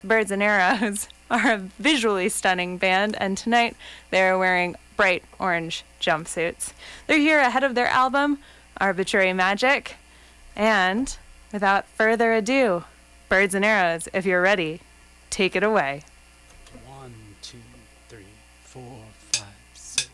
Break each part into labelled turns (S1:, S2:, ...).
S1: Birds and Arrows are a visually stunning band, and tonight they're wearing bright orange jumpsuits. They're here ahead of their album, Arbitrary Magic, and without further ado, Birds and Arrows, if you're ready, take it away.
S2: 1, 2, 3, 4, 5, 6.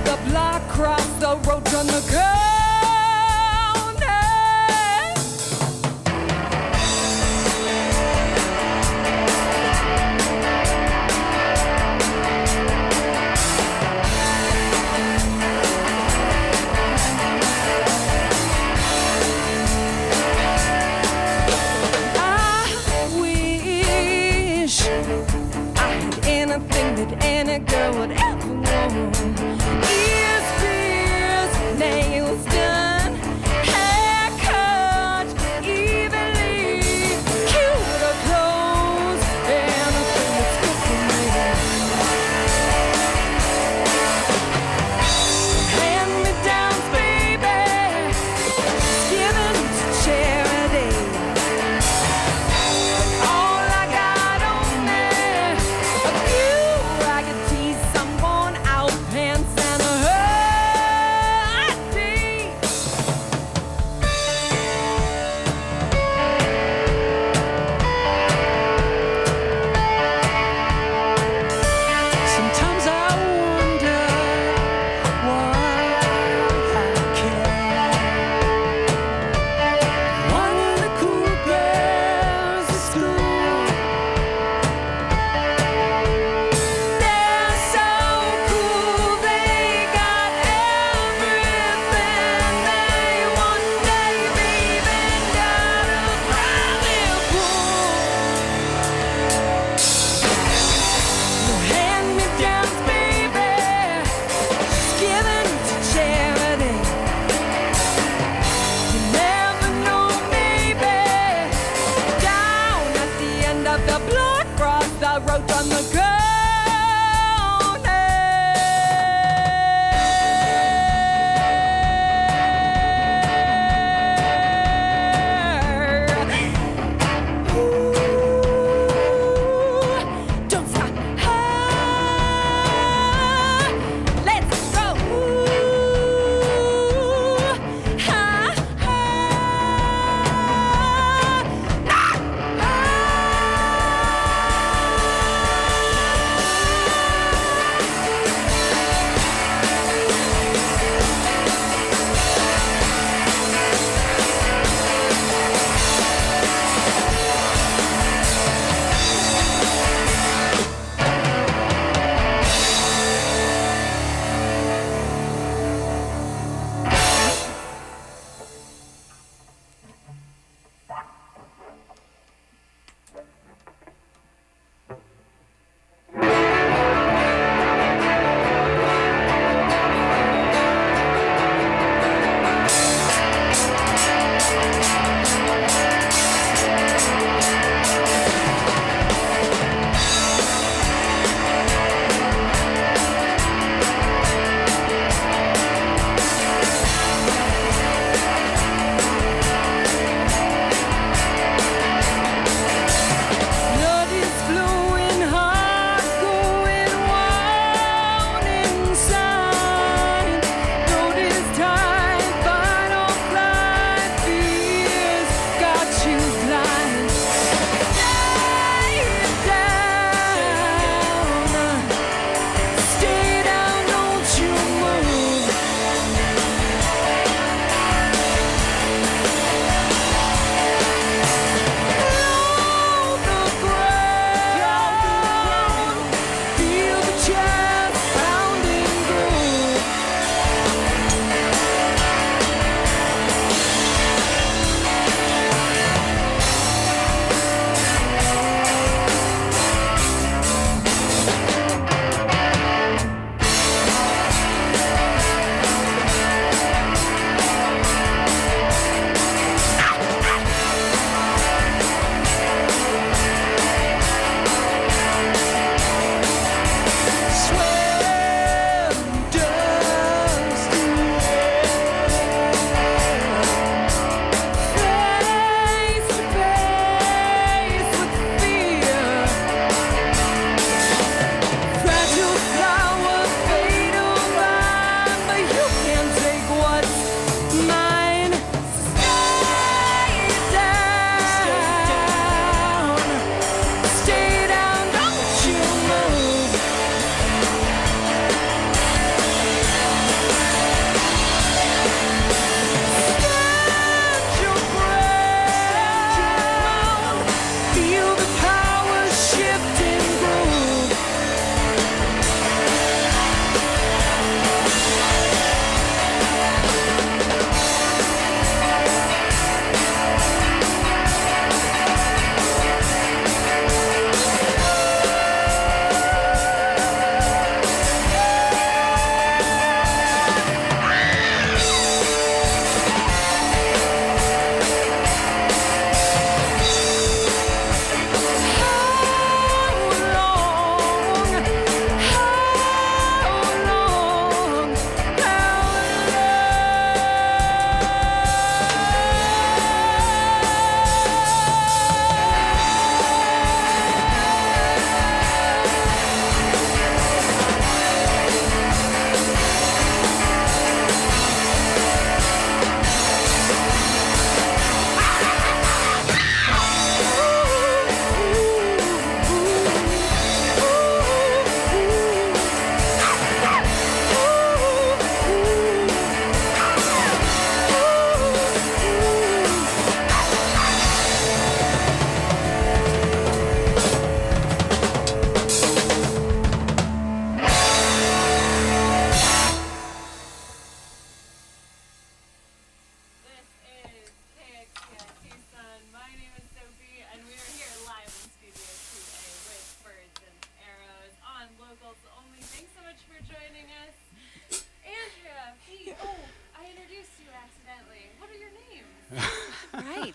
S3: the block, cross the road, turn the corner. Anything that any girl would ever want. Ears, pierced, nails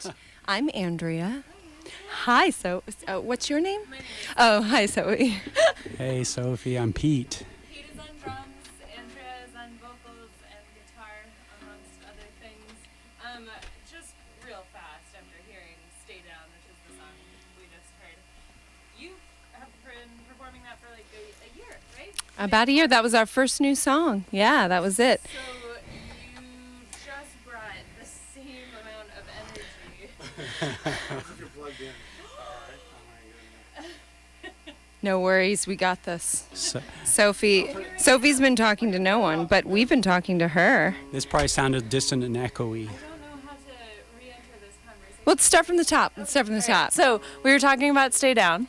S4: Great. I'm Andrea. Hi, what's your name? Oh, hi, Sophie.
S2: Hey, Sophie, I'm Pete.
S1: Pete is on drums, Andrea is on vocals and guitar, amongst other things. Just real fast, after hearing Stay Down, which is the song we just heard, you have been performing that for like a year, right?
S4: About a year. That was our first new song. Yeah, that was it.
S1: So you just brought the same amount of energy.
S4: No worries, we got this.
S2: So,
S4: Sophie's been talking to no one, but we've been talking to her.
S2: this probably sounded distant and echoey.
S1: I don't know how to re-enter this conversation.
S4: Well, let's start from the top.
S1: So we were talking about Stay Down,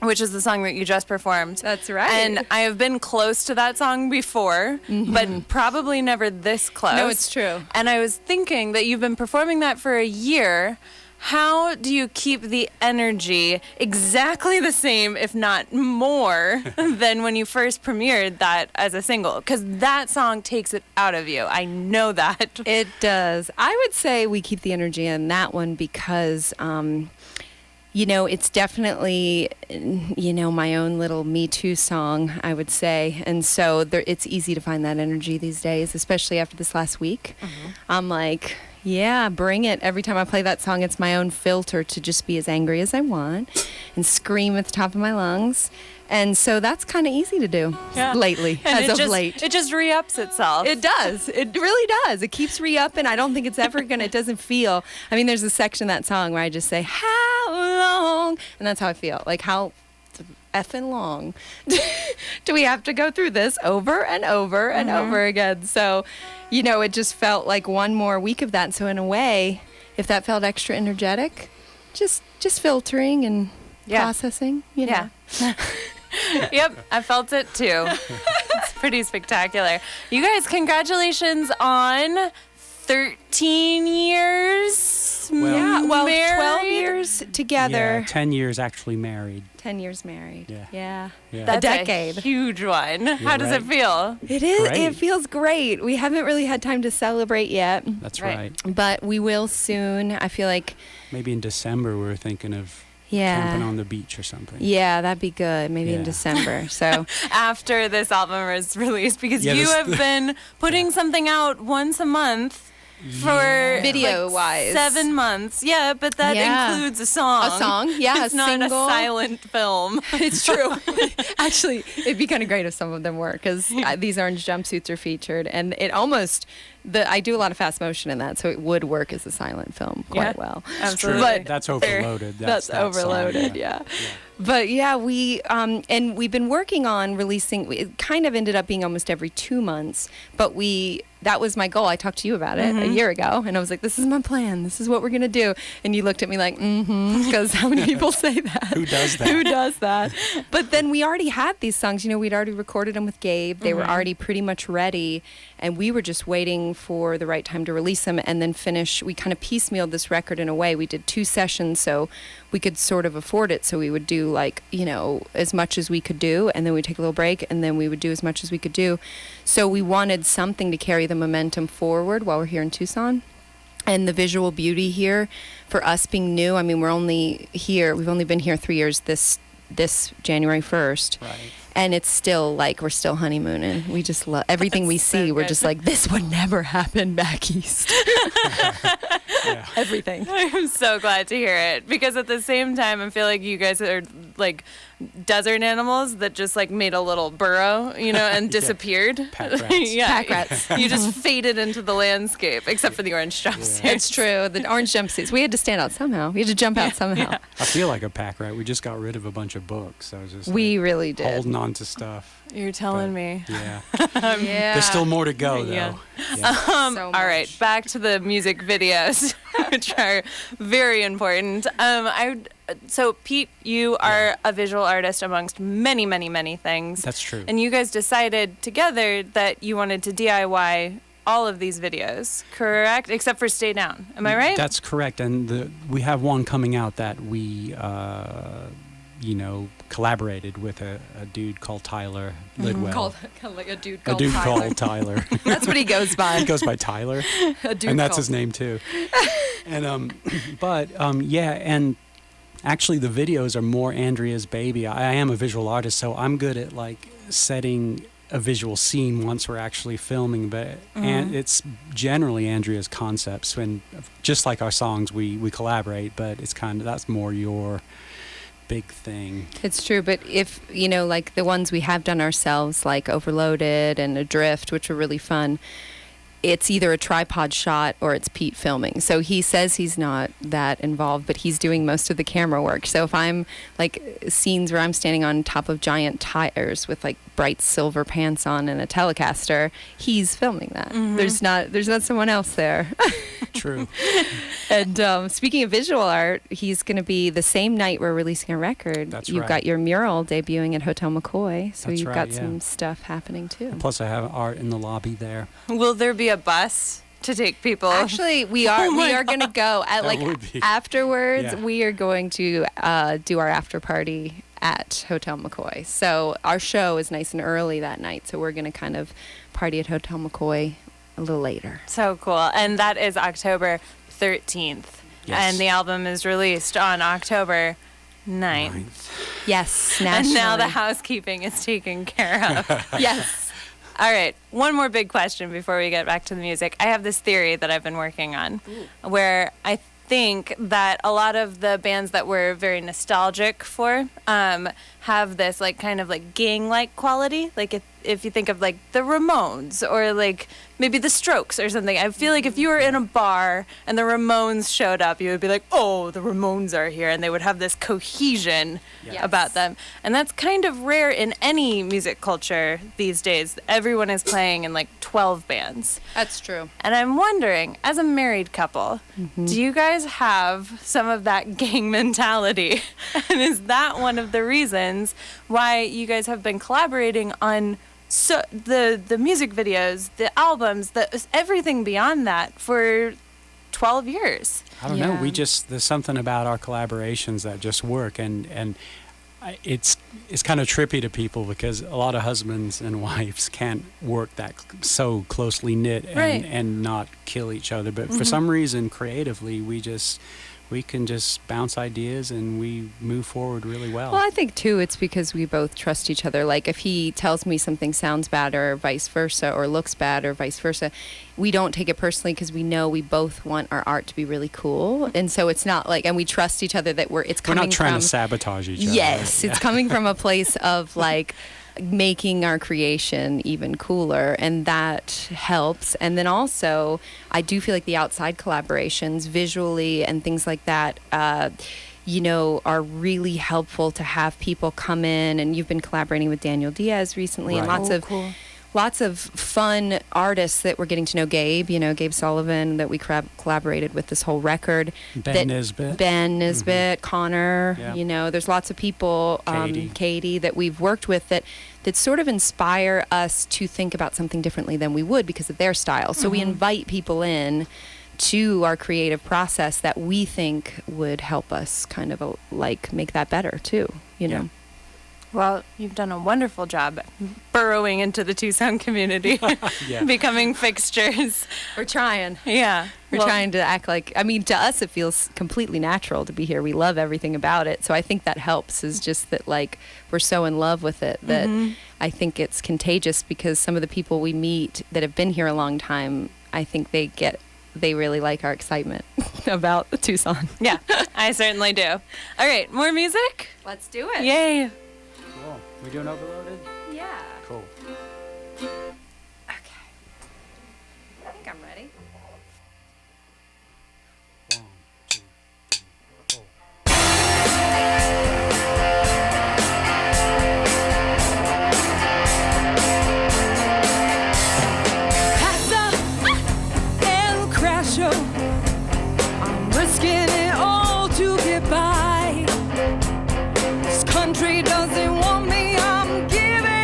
S1: which is the song that you just performed.
S4: That's right.
S1: And I have been close to that song before, but probably never this close.
S4: No, it's true.
S1: And I was thinking that you've been performing that for a year. How do you keep the energy exactly the same, if not more, than when you first premiered that as a single? Because that song takes it out of you. I know that.
S4: It does. I would say we keep the energy in that one because, it's definitely, my own little Me Too song, I would say. And so it's easy to find that energy these days, especially after this last week. I'm like, yeah, bring it. Every time I play that song, it's my own filter to just be as angry as I want and scream at the top of my lungs. And so that's kind of easy to do lately,
S1: And
S4: as of late.
S1: It just re-ups itself.
S4: It does. It really does. It keeps re-upping. I don't think it's ever going to, it doesn't feel, there's a section of that song where I just say, how long? And that's how I feel. Like, how effing long do we have to go through this over and over and over again? So, it just felt like one more week of that. So in a way, if that felt extra energetic, just filtering and processing,
S1: Yeah. Yep, I felt it too. It's pretty spectacular. You guys, congratulations on 13 years.
S2: Well,
S1: married?
S4: 12 years together.
S2: Yeah, 10 years actually married.
S4: 10 years married.
S2: Yeah.
S1: That's
S4: a decade.
S1: A huge one. How does
S2: right.
S1: it feel?
S4: It is.
S2: Great.
S4: It feels great. We haven't really had time to celebrate yet,
S2: That's
S1: Right.
S2: right.
S4: but we will soon. I feel like,
S2: Maybe in December we were thinking of camping on the beach or something.
S4: Yeah, that'd be good. Maybe in
S2: Yeah.
S4: December. So
S1: After this album is released, because
S2: Yeah,
S1: you
S2: this-
S1: have been putting something out once a month for
S4: Video-wise.
S1: 7 months. Yeah, but that
S4: Yeah.
S1: includes a song.
S4: a song, yeah,
S1: It's
S4: a
S1: not
S4: single.
S1: a silent film.
S4: It's true. Actually, it'd be kind of great if some of them were, because these orange jumpsuits are featured, and it almost I do a lot of fast motion in that, so it would work as a silent film quite well.
S2: It's true.
S1: Absolutely.
S2: That's overloaded.
S4: That's
S2: that song,
S4: overloaded, yeah. But yeah, we and we've been working on releasing. It kind of ended up being almost every 2 months, but that was my goal. I talked to you about it a year ago, and I was like, "This is my plan. This is what we're gonna do." And you looked at me like, because how many people say that?
S2: Who does that?
S4: Who does that? But then we already had these songs. We'd already recorded them with Gabe. They were already pretty much ready, and we were just waiting for the right time to release them and then finish. We kind of piecemealed this record in a way. We did 2 sessions so we could sort of afford it. So we would do as much as we could do, and then we'd take a little break, and then we would do as much as we could do. So we wanted something to carry the momentum forward while we're here in Tucson. And the visual beauty here, for us being new, we've only been here 3 years this January 1st.
S2: Right.
S4: And it's still like we're still honeymooning. We just love everything we see.
S1: so
S4: We're
S1: good.
S4: just like, this would never happen back east. Everything.
S1: I'm so glad to hear it, because at the same time, I feel like you guys are like desert animals that just like made a little burrow, and disappeared.
S2: Pack rats.
S1: Yeah.
S4: Pack rats.
S1: You just faded into the landscape, except for the orange jumpsuit.
S4: It's true. The orange jumpsuits. We had to stand out somehow. We had to jump out somehow.
S2: I feel like a pack rat. We just got rid of a bunch of books. I was just
S4: We really did.
S2: holding on to stuff.
S1: You're telling
S2: But,
S1: me.
S2: Yeah.
S4: Yeah.
S2: There's still more to go, though.
S1: Yeah.
S2: Yeah.
S4: So
S1: All right,
S4: much.
S1: back to the music videos, which are very important. So Pete, you are a visual artist amongst many, many, many things.
S2: That's true.
S1: And you guys decided together that you wanted to DIY all of these videos, correct? Except for Stay Down. Am I right?
S2: That's correct. And we have one coming out that we collaborated with a dude called Tyler Lidwell.
S4: Called like a dude
S2: A
S4: called
S2: dude
S4: Tyler.
S2: called Tyler.
S4: That's what he goes by.
S2: He goes by Tyler,
S4: A dude
S2: and that's
S4: called-
S2: his name too. And and actually the videos are more Andrea's baby. I am a visual artist, so I'm good at like setting a visual scene once we're actually filming, but and it's generally Andrea's concepts, and just like our songs we collaborate, but it's that's more your big thing.
S4: It's true, but if, like the ones we have done ourselves, like Overloaded and Adrift, which were really fun, it's either a tripod shot or it's Pete filming. So he says he's not that involved, but he's doing most of the camera work. So if I'm like scenes where I'm standing on top of giant tires with like bright silver pants on and a Telecaster, he's filming that. There's not someone else there.
S2: True.
S4: And speaking of visual art, he's going to be the same night we're releasing a record.
S2: That's
S4: You've
S2: right.
S4: got your mural debuting at Hotel McCoy, so
S2: That's
S4: you've
S2: right,
S4: got
S2: yeah.
S4: some stuff happening too.
S2: Plus I have art in the lobby there.
S1: Will there be a bus to take people?
S4: Actually, we are
S1: Oh my
S4: we are going to go at
S2: That would be-
S4: afterwards.
S2: Yeah.
S4: We are going to do our after party at Hotel McCoy. So our show is nice and early that night. So we're going to kind of party at Hotel McCoy a little later.
S1: So cool. And that is October 13th.
S2: Yes.
S1: And the album is released on October 9th.
S2: Ninth.
S4: Yes,
S1: And
S4: nationally.
S1: now the housekeeping is taken care of.
S4: Yes.
S1: All right, one more big question before we get back to the music. I have this theory that I've been working on where I think that a lot of the bands that we're very nostalgic for have this like kind of like gang-like quality. Like if you think of like the Ramones or like maybe the Strokes or something. I feel like if you were in a bar and the Ramones showed up, you would be like, oh, the Ramones are here. And they would have this cohesion
S4: Yes.
S1: about them. And that's kind of rare in any music culture these days. Everyone is playing in like 12 bands.
S4: That's true.
S1: And I'm wondering, as a married couple, do you guys have some of that gang mentality? And is that one of the reasons why you guys have been collaborating on the music videos, the albums, everything beyond that for 12 years?
S2: I don't know.
S4: Yeah.
S2: There's something about our collaborations that just work, and it's kind of trippy to people because a lot of husbands and wives can't work that so closely knit
S1: Right.
S2: and not kill each other. But for some reason, creatively, we can just bounce ideas and we move forward really well.
S4: Well, I think too it's because we both trust each other. Like if he tells me something sounds bad or vice versa, or looks bad or vice versa, we don't take it personally because we know we both want our art to be really cool. And so it's not like, and we trust each other that it's
S2: We're
S4: coming
S2: not trying
S4: from,
S2: to sabotage each other.
S4: Yes,
S2: Yeah.
S4: it's coming from a place of like making our creation even cooler, and that helps. And then also I do feel like the outside collaborations visually and things like that are really helpful to have people come in. And you've been collaborating with Daniel Diaz recently, and
S2: Right.
S4: lots of fun artists that we're getting to know. Gabe Sullivan, that we collaborated with this whole record.
S2: Ben Nisbet.
S4: Ben Nisbet, Connor,
S2: Yeah.
S4: there's lots of people, Katie, that we've worked with that sort of inspire us to think about something differently than we would because of their style. So we invite people in to our creative process that we think would help us kind of make that better too,
S2: Yeah.
S1: Well, you've done a wonderful job burrowing into the Tucson community,
S2: Yeah.
S1: becoming fixtures.
S4: We're trying.
S1: Yeah.
S4: We're trying to act like, to us it feels completely natural to be here. We love everything about it. So I think that helps, is just that we're so in love with it that I think it's contagious, because some of the people we meet that have been here a long time, I think they really like our excitement about Tucson.
S1: Yeah, I certainly do. All right, more music?
S4: Let's do it.
S1: Yay.
S2: Cool. We doing Overloaded?
S4: Yeah.
S2: Cool.
S4: Okay. I think I'm ready.
S2: 1, 2, 3, 4.
S3: Pasa el crasho. I'm risking it all to get by. This country doesn't want me. I'm giving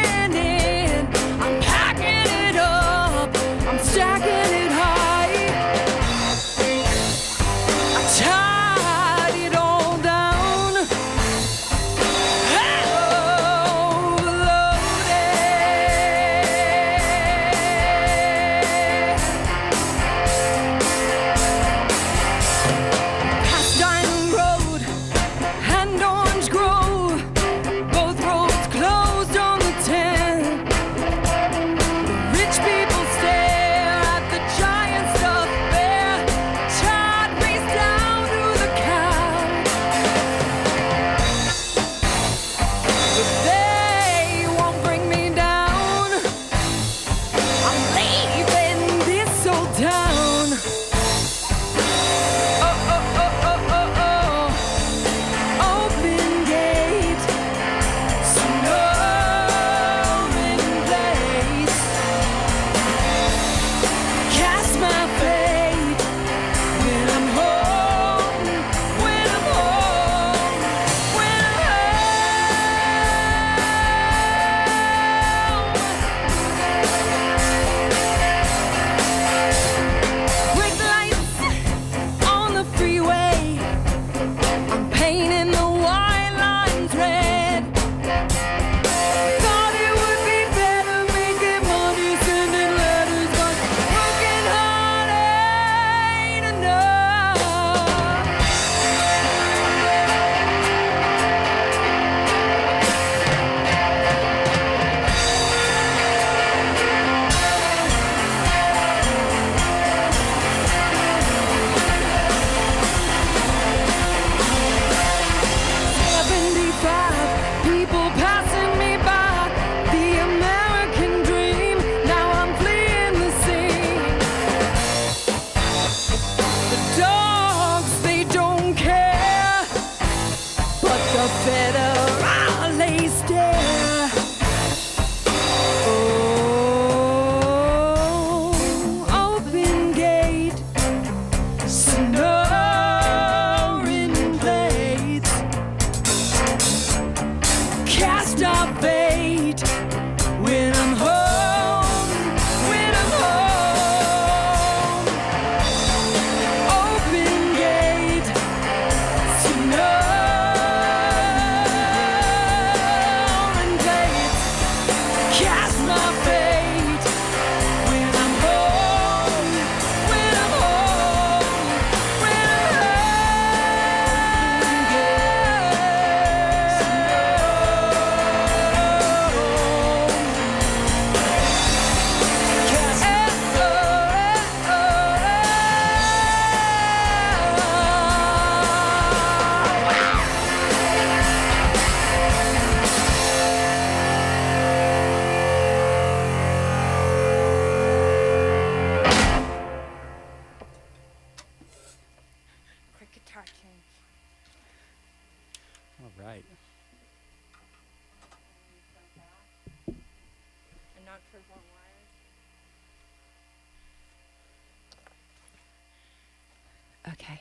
S4: Okay,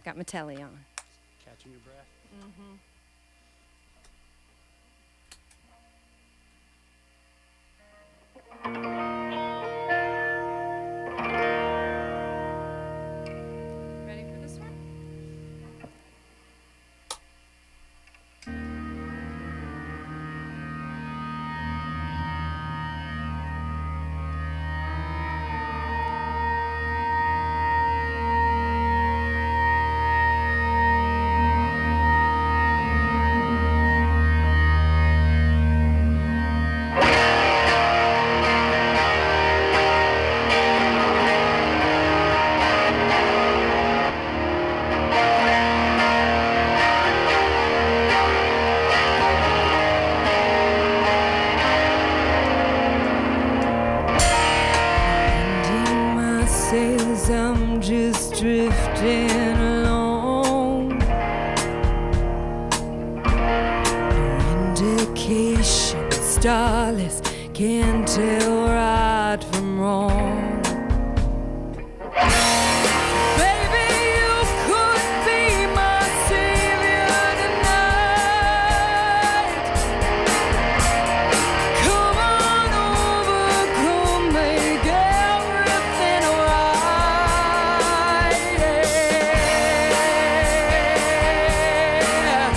S4: got my telly on.
S2: Catching your breath.
S4: Ready for this one?
S3: I'm just drifting along. No indication, starless, can't tell right from wrong. Baby, you could be my savior tonight. Come on over, come make everything right. Yeah.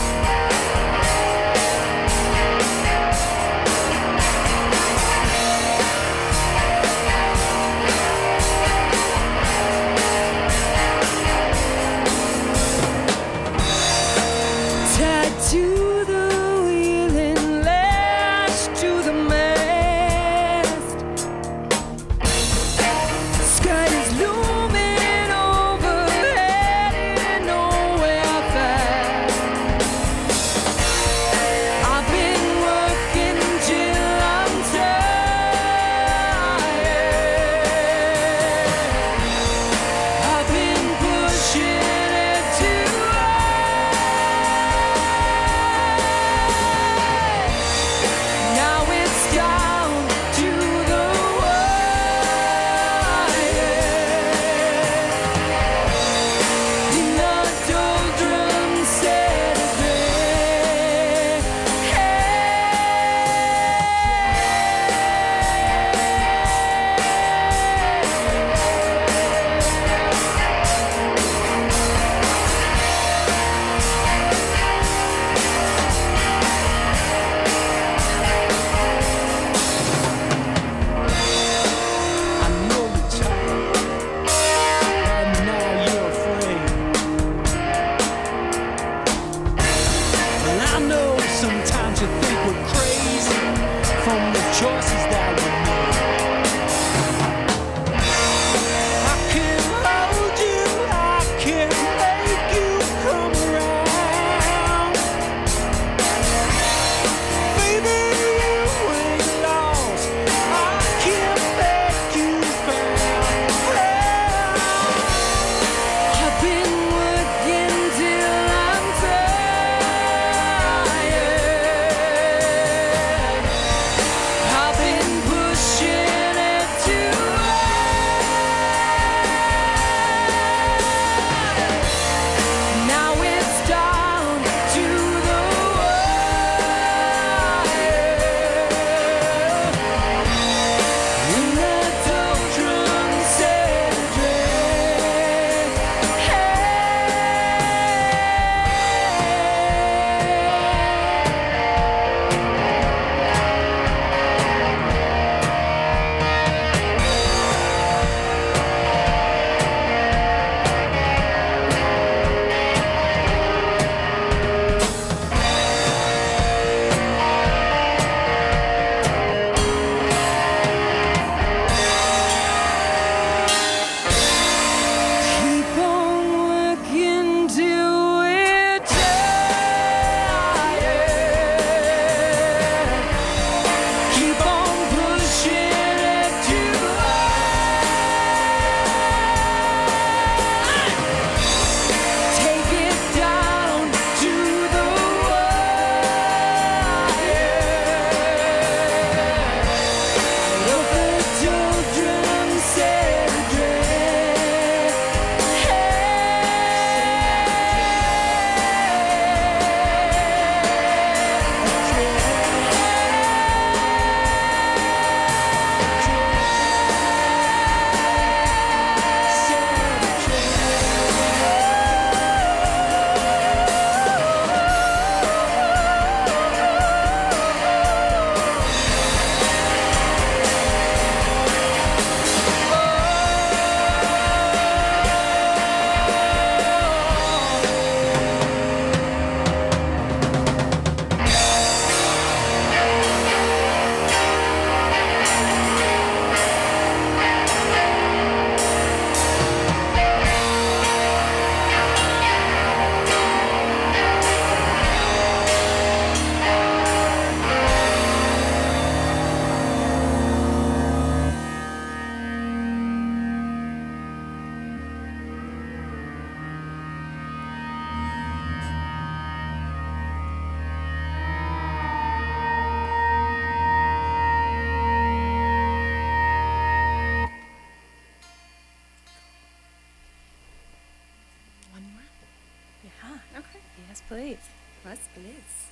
S1: please.
S4: Yes, please.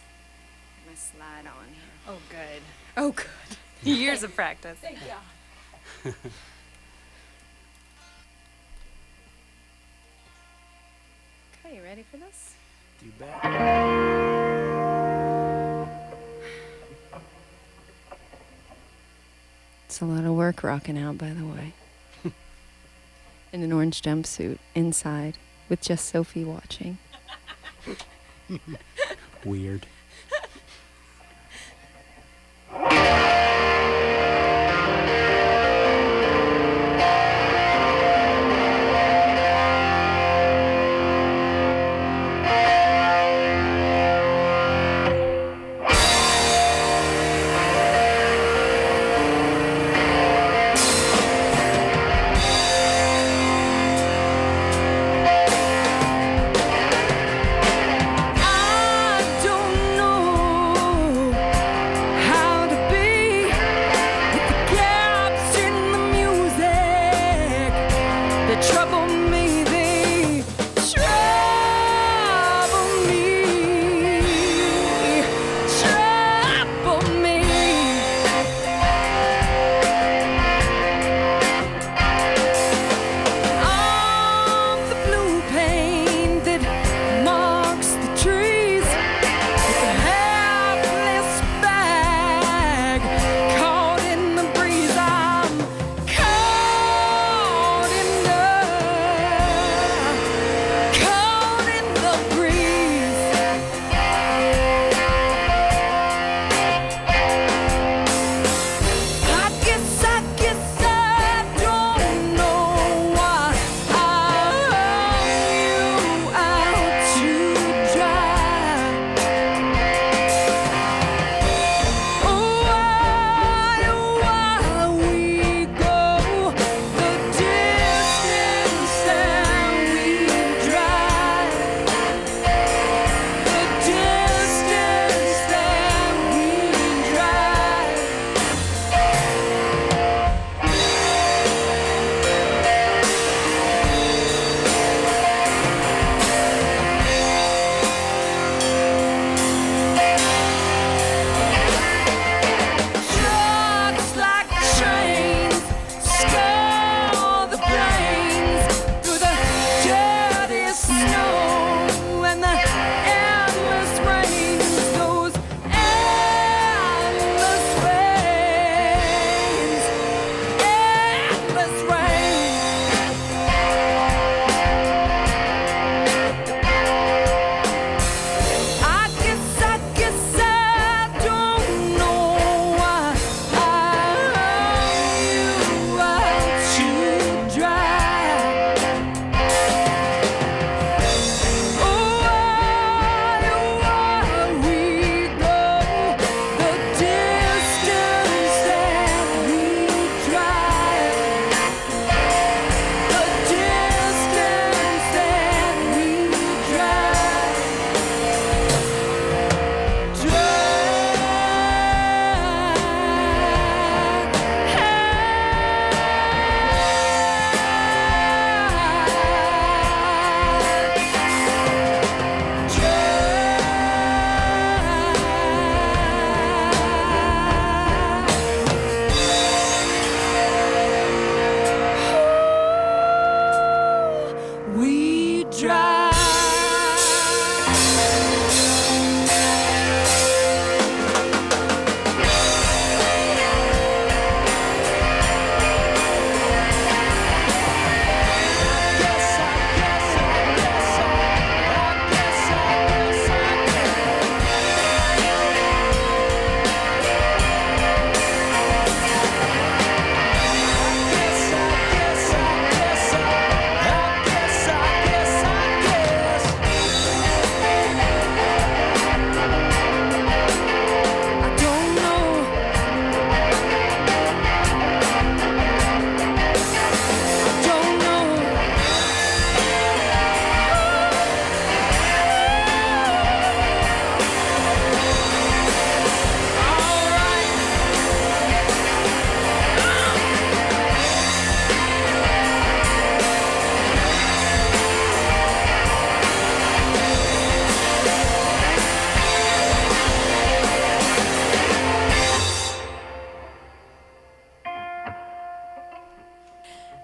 S4: My slide on here.
S1: Oh, good.
S4: Oh, good.
S1: Years of practice.
S4: Okay, you ready for this?
S2: You bet.
S4: It's a lot of work rocking out, by the way. In an orange jumpsuit, inside, with just Sophie watching.
S2: Weird.
S3: I don't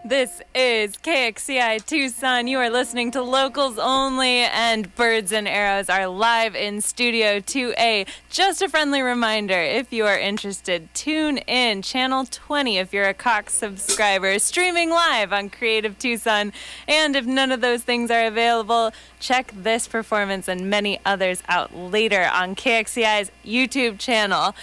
S1: This is KXCI Tucson. You are listening to Locals Only, and Birds and Arrows are live in Studio 2A. Just a friendly reminder, if you are interested, tune in Channel 20 if you're a Cox subscriber, streaming live on Creative Tucson. And if none of those things are available, check this performance and many others out later on KXCI's YouTube channel.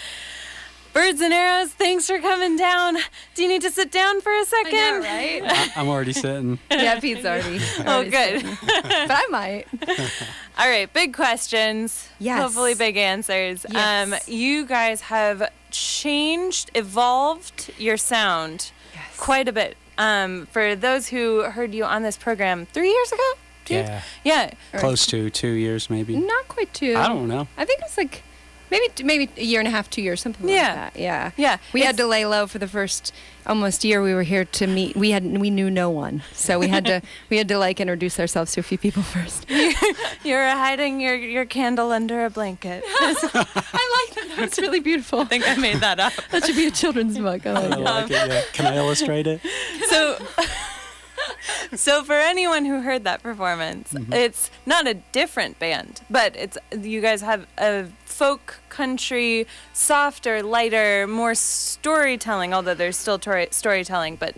S1: Birds and Arrows, thanks for coming down. Do you need to sit down for a second?
S4: I know, right?
S2: I'm already sitting.
S4: Yeah, Pete's already.
S1: Oh, good.
S4: But I might.
S1: All right, big questions.
S4: Yes.
S1: Hopefully big answers.
S4: Yes.
S1: You guys have evolved your sound quite a bit. For those who heard you on this program 3 years ago?
S2: Yeah.
S1: Yeah.
S2: Close to 2 years, maybe.
S4: Not quite two.
S2: I don't know.
S4: I think it was like maybe a year and a half, 2 years, something like that. Yeah.
S1: Yeah.
S4: We had to lay low for the first almost year we were here to meet. We knew no one, so we had to like introduce ourselves to a few people first.
S1: You're hiding your candle under a blanket.
S4: I like that. That's really beautiful.
S1: I think I made that up.
S4: That should be a children's book. I
S2: I
S4: like it.
S2: like it, yeah. Can I illustrate it?
S1: So for anyone who heard that performance, it's not a different band, but you guys have a folk country, softer, lighter, more storytelling, although there's still storytelling, but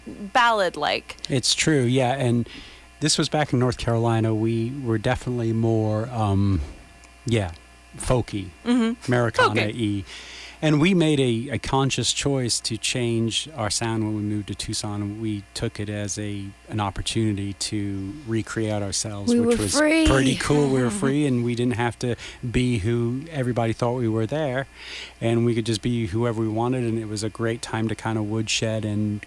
S1: ballad-like.
S2: It's true, yeah. And this was back in North Carolina. We were definitely more, folky, Americana-y. And we made a conscious choice to change our sound when we moved to Tucson. We took it as an opportunity to recreate ourselves, which was
S4: free.
S2: pretty cool. We were free, and we didn't have to be who everybody thought we were there. And we could just be whoever we wanted, and it was a great time to kind of woodshed and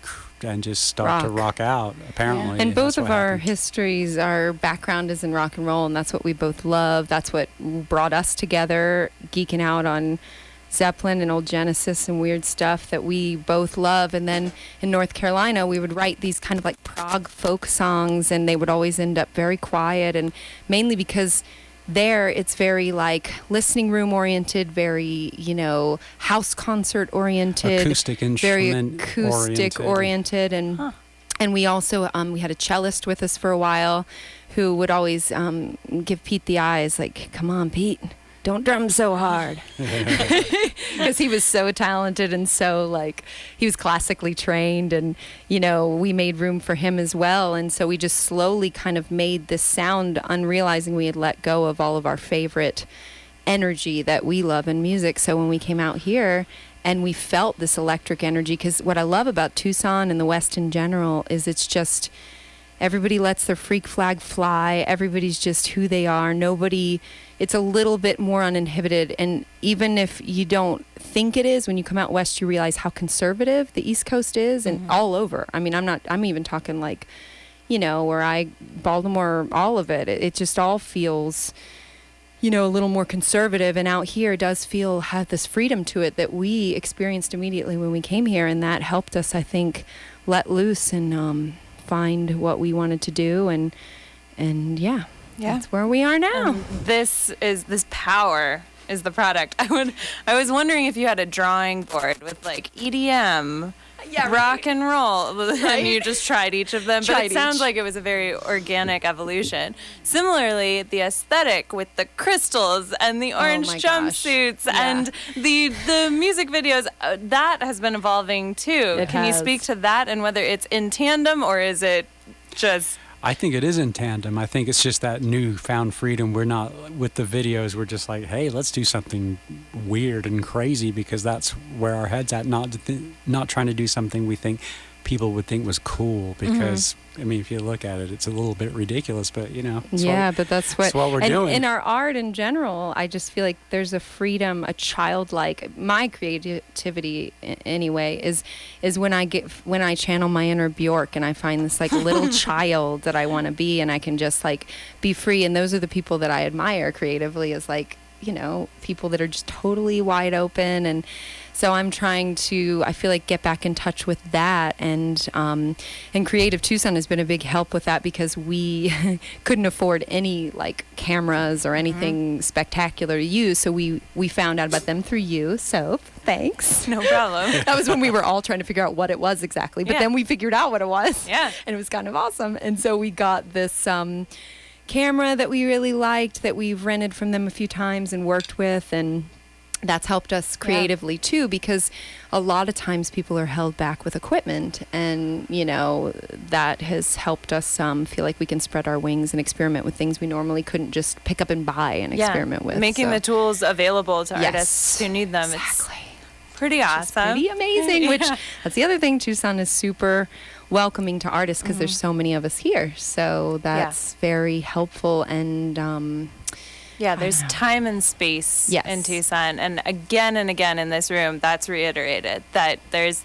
S2: just start to rock out, apparently.
S4: And both
S2: That's
S4: of
S2: what
S4: our
S2: happened.
S4: histories, our background is in rock and roll, and that's what we both love. That's what brought us together, geeking out on Zeppelin and old Genesis and weird stuff that we both love. And then in North Carolina, we would write these kind of like prog folk songs, and they would always end up very quiet, and mainly because there it's very like listening room oriented, very, house concert oriented,
S2: Acoustic
S4: very
S2: instrument
S4: acoustic oriented. And and we also we had a cellist with us for a while who would always give Pete the eyes, like, come on, Pete, don't drum so hard. Because he was so talented and so, like, he was classically trained, and, we made room for him as well. And so we just slowly kind of made this sound, unrealizing we had let go of all of our favorite energy that we love in music. So when we came out here and we felt this electric energy, because what I love about Tucson and the West in general is it's just, everybody lets their freak flag fly. Everybody's just who they are. It's a little bit more uninhibited. And even if you don't think it is, when you come out west, you realize how conservative the East Coast is, and all over. I mean, I'm even talking like, Baltimore, all of it. It just all feels, a little more conservative. And out here does have this freedom to it that we experienced immediately when we came here. And that helped us, I think, let loose and find what we wanted to do. And yeah. That's where we are now.
S1: This power is the product. I was wondering if you had a drawing board with like EDM, rock and roll, and you just tried each of them. But it sounds like it was a very organic evolution. Similarly, the aesthetic with the crystals and the orange jumpsuits and the music videos, that has been evolving too. Can you speak to that and whether it's in tandem or is it just...
S2: I think it is in tandem. I think it's just that newfound freedom. We're not, with the videos, we're just like, hey, let's do something weird and crazy, because that's where our head's at, not trying to do something we think people would think was cool, because I mean, if you look at it, it's a little bit ridiculous, but
S4: that's what
S2: we're doing.
S4: In our art in general, I just feel like there's a freedom, a childlike, my creativity anyway is when I channel my inner Bjork, and I find this like little child that I want to be, and I can just like be free. And those are the people that I admire creatively, is like, people that are just totally wide open. And So I'm trying to, I feel like, get back in touch with that. And Creative Tucson has been a big help with that because we couldn't afford any like cameras or anything spectacular to use. So we found out about them through you. So thanks.
S1: No problem.
S4: That was when we were all trying to figure out what it was exactly. But
S1: Yeah.
S4: then we figured out what it was.
S1: Yeah.
S4: And it was kind of awesome. And so we got this camera that we really liked that we've rented from them a few times and worked with. And that's helped us creatively too, because a lot of times people are held back with equipment, and that has helped us feel like we can spread our wings and experiment with things we normally couldn't just pick up and buy and experiment with.
S1: Making
S4: So-
S1: the tools available to
S4: Yes.
S1: artists who need them.
S4: Exactly.
S1: It's pretty awesome.
S4: Pretty amazing.
S1: Yeah.
S4: Which that's the other thing. Tucson is super welcoming to artists because there's so many of us here. So that's very helpful. And
S1: Yeah, there's time and space
S4: Yes.
S1: in Tucson, and again in this room, that's reiterated that there's.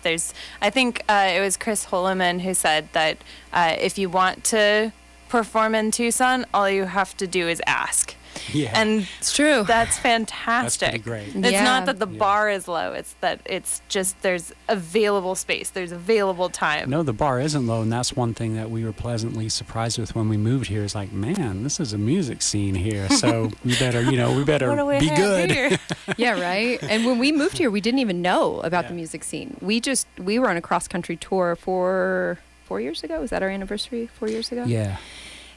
S1: I think it was Chris Holman who said that if you want to perform in Tucson, all you have to do is ask.
S2: Yeah.
S1: And
S4: it's true.
S1: that's fantastic.
S2: That's pretty great.
S1: It's
S4: Yeah.
S1: not that the bar is low; it's that it's just there's available space, there's available time.
S2: No, the bar isn't low, and that's one thing that we were pleasantly surprised with when we moved here. Is like, man, this is a music scene here, so we better
S1: What do we
S2: be
S1: have
S2: good.
S1: here?
S4: Yeah, right. And when we moved here, we didn't even know about the music scene. We were on a cross country tour for 4 years ago. Was that our anniversary? 4 years ago?
S2: Yeah.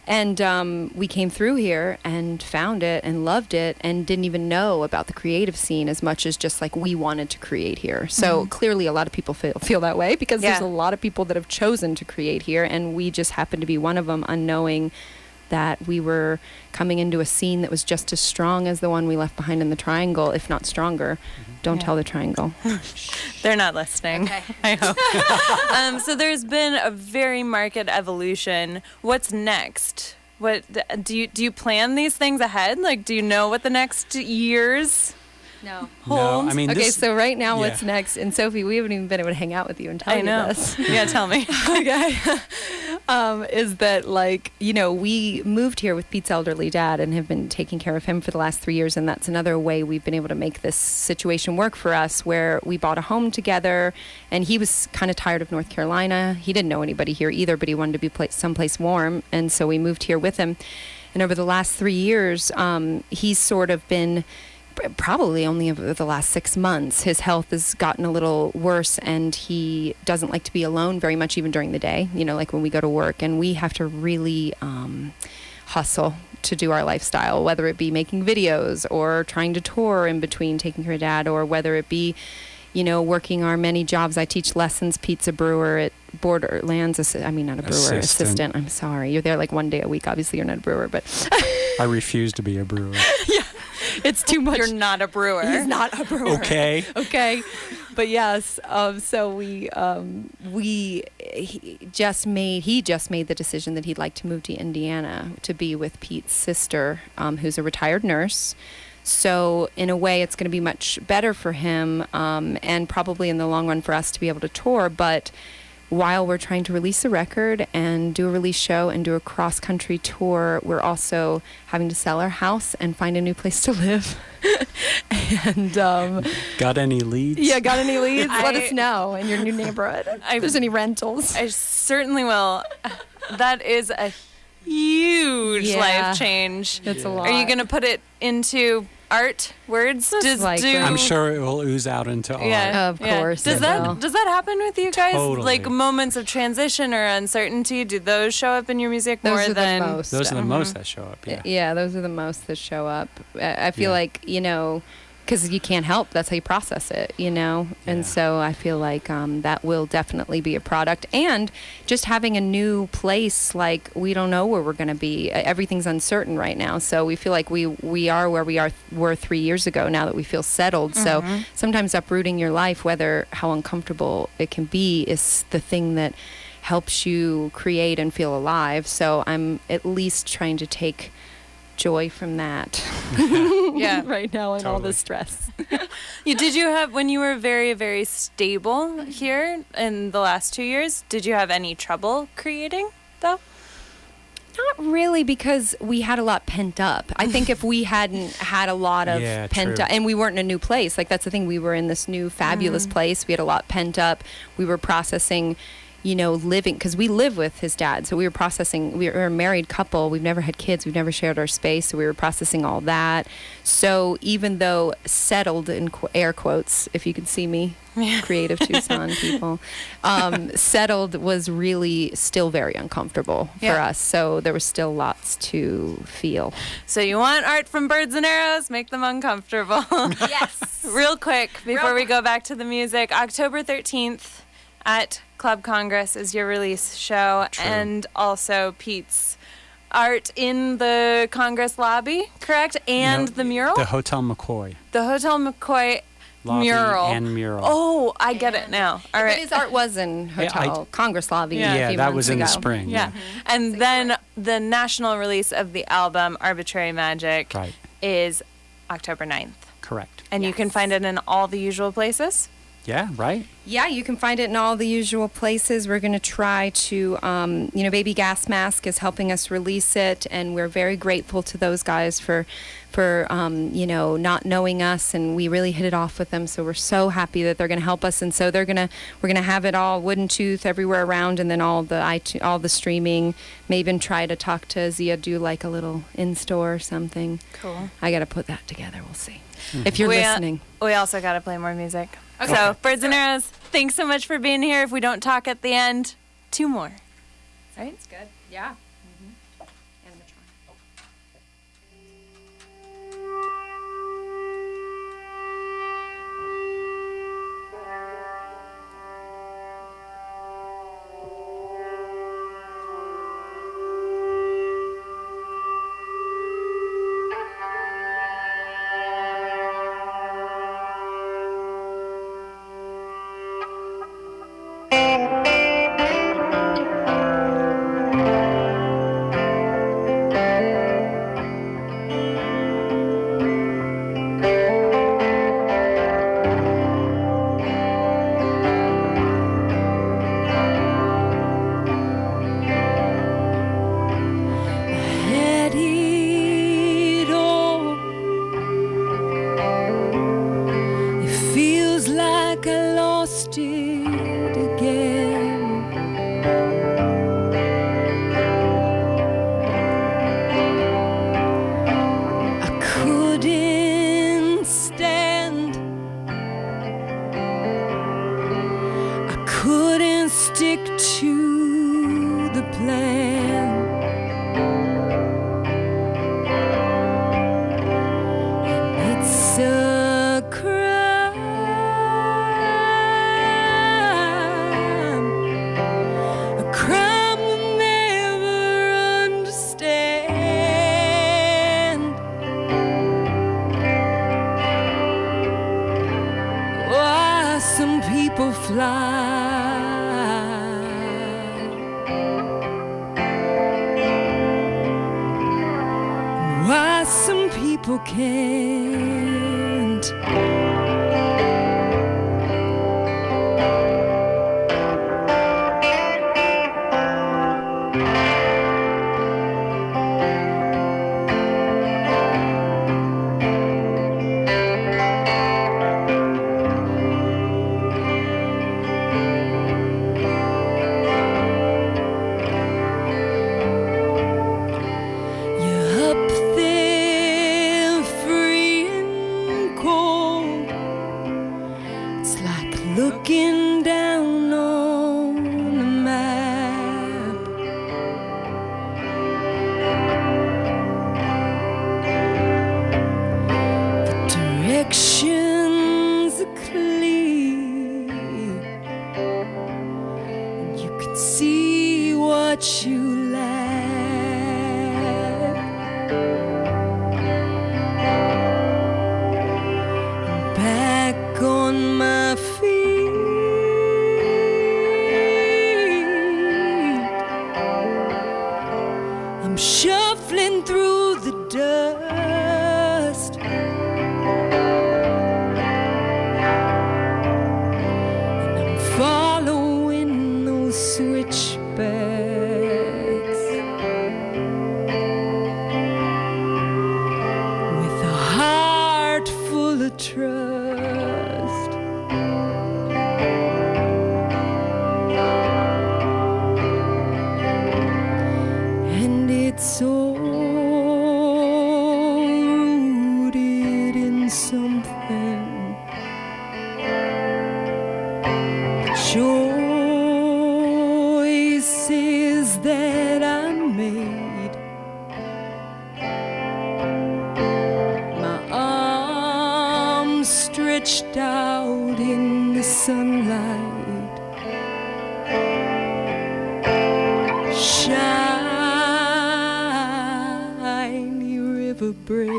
S4: And we came through here and found it and loved it and didn't even know about the creative scene as much as just like we wanted to create here. So clearly a lot of people feel that way because there's a lot of people that have chosen to create here, and we just happened to be one of them, unknowing that we were coming into a scene that was just as strong as the one we left behind in the Triangle, if not stronger. Don't tell the Triangle.
S1: They're not listening.
S4: Okay.
S1: I hope. So there's been a very marked evolution. What's next? What do you plan these things ahead? Like, do you know what the next years
S4: No.
S1: holds?
S2: No, I mean,
S4: Okay,
S2: this,
S4: so right now,
S2: yeah.
S4: what's next? And Sophie, we haven't even been able to hang out with you and tell
S1: I
S4: you
S1: know.
S4: this.
S1: Yeah, tell me.
S4: Okay. Is that we moved here with Pete's elderly dad and have been taking care of him for the last 3 years, and that's another way we've been able to make this situation work for us, where we bought a home together, and he was kind of tired of North Carolina. He didn't know anybody here either, but he wanted to be someplace warm, and so we moved here with him. And over the last 3 years, he's sort of been probably only over the last 6 months, his health has gotten a little worse, and he doesn't like to be alone very much, even during the day, like when we go to work, and we have to really hustle to do our lifestyle, whether it be making videos or trying to tour in between taking care of dad, or whether it be working our many jobs. I teach lessons. Pete's a brewer at Borderlands. Not a brewer, assistant. I'm sorry. You're there like 1 day a week. Obviously, you're not a brewer, but
S2: I refuse to be a brewer.
S4: it's too much.
S1: You're not a brewer.
S4: He's not a brewer.
S2: Okay.
S4: Okay. But yes, so he just made the decision that he'd like to move to Indiana to be with Pete's sister, who's a retired nurse. So in a way, it's going to be much better for him, and probably in the long run for us to be able to tour. But while we're trying to release a record and do a release show and do a cross-country tour, we're also having to sell our house and find a new place to live. And
S2: Got any leads?
S4: yeah, got any leads? Let
S1: I-
S4: us know in your new neighborhood. If there's any rentals.
S1: I certainly will. That is a huge
S4: Yeah.
S1: life change.
S4: It's a lot.
S1: Are you going to put it into art, words?
S4: likely.
S2: I'm sure it will ooze out into art.
S1: Yeah,
S4: Of course
S1: Does
S4: it
S1: that
S4: will.
S1: does that happen with you guys?
S2: Totally.
S1: Like moments of transition or uncertainty, do those show up in your music
S4: Those
S1: more
S4: are the
S1: than
S4: most.
S2: Those are the most that show up. Yeah.
S4: Yeah, those are the most that show up. I feel
S2: Yeah.
S4: like, because you can't help. That's how you process it,
S2: Yeah.
S4: And so I feel like that will definitely be a product. And just having a new place, like we don't know where we're going to be. Everything's uncertain right now. So we feel like we are where we were 3 years ago now that we feel settled. So sometimes uprooting your life, whether how uncomfortable it can be, is the thing that helps you create and feel alive. So I'm at least trying to take joy from that
S1: Yeah.
S4: right now and all
S2: Totally.
S4: the stress.
S1: Did you have, when you were very, very stable here in the last 2 years, did you have any trouble creating though?
S4: Not really, because we had a lot pent up. I think if we hadn't had a lot of
S2: Yeah,
S4: pent
S2: true.
S4: up, and we weren't in a new place, like that's the thing, we were in this new fabulous place. We had a lot pent up. We were processing, living, because we live with his dad. So we were processing, we were a married couple. We've never had kids. We've never shared our space. So we were processing all that. So even though settled, in air quotes, if you can see me, creative Tucson people, settled was really still very uncomfortable for us. So there was still lots to feel.
S1: So you want art from Birds and Arrows? Make them uncomfortable.
S4: Yes.
S1: Real quick, before we go back to the music, October 13th at Club Congress is your release show.
S2: True.
S1: And also Pete's art in the Congress lobby, correct? And
S2: No,
S1: the mural?
S2: The Hotel McCoy.
S1: The Hotel McCoy
S2: Lobby
S1: mural.
S2: and mural.
S1: Oh, I get it now. All
S4: But
S1: right.
S4: his art was in Hotel Congress lobby.
S1: Yeah.
S4: a
S2: Yeah,
S4: few
S2: that
S4: months
S2: was in the
S4: ago.
S2: spring.
S1: Yeah. And then the national release of the album Arbitrary Magic
S2: Right.
S1: is October 9th.
S2: Correct.
S1: And you can find it in all the usual places.
S2: Yeah, right?
S4: Yeah, you can find it in all the usual places. We're going to try to, Baby Gas Mask is helping us release it, and we're very grateful to those guys for not knowing us, and we really hit it off with them. So we're so happy that they're going to help us, and so we're going to have it all Wooden Tooth everywhere around, and then all the streaming. May even try to talk to Zia, do like a little in-store or something.
S1: Cool.
S4: I got to put that together. We'll see. If you're listening.
S1: We also got to play more music.
S4: Okay.
S1: So, Birds and Arrows, thanks so much for being here. If we don't talk at the end, 2 more. Right?
S4: That's good. Yeah.
S3: Had it all. It feels like I lost it again. I couldn't stand. I couldn't stick to the plan. It's a crime, a crime we'll never understand. Why some people fly, and why some people can't. You're up there free and cold. It's like looking down on a map. The directions are clear, and you can see what you lack. Back on my feet, I'm shuffling through the dust, and I'm following those switchbacks. a braid.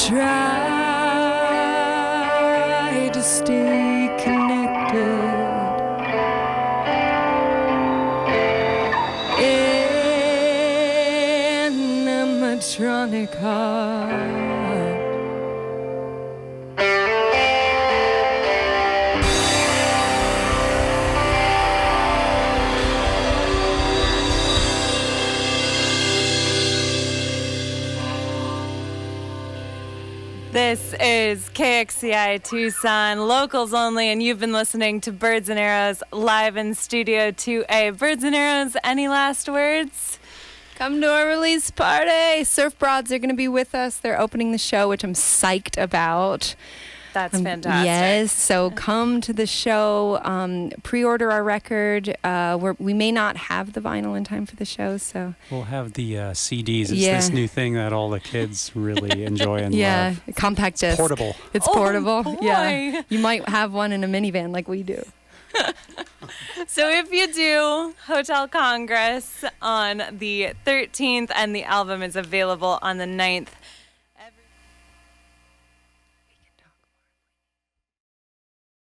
S3: Try to stay connected. Animatronic heart.
S1: This is KXCI Tucson, locals only, and you've been listening to Birds and Arrows live in Studio 2A. Birds and Arrows, any last words?
S4: Come to our release party. Surf Broads are going to be with us. They're opening the show, which I'm psyched about.
S1: That's fantastic.
S4: Yes, so come to the show, pre-order our record. We may not have the vinyl in time for the show, so.
S2: We'll have the CDs. It's this new thing that all the kids really enjoy and love.
S4: Compact disc.
S2: Portable.
S4: It's portable.
S1: Boy.
S4: Yeah, you might have one in a minivan like we do.
S1: So if you do, Hotel Congress on the 13th, and the album is available on the 9th.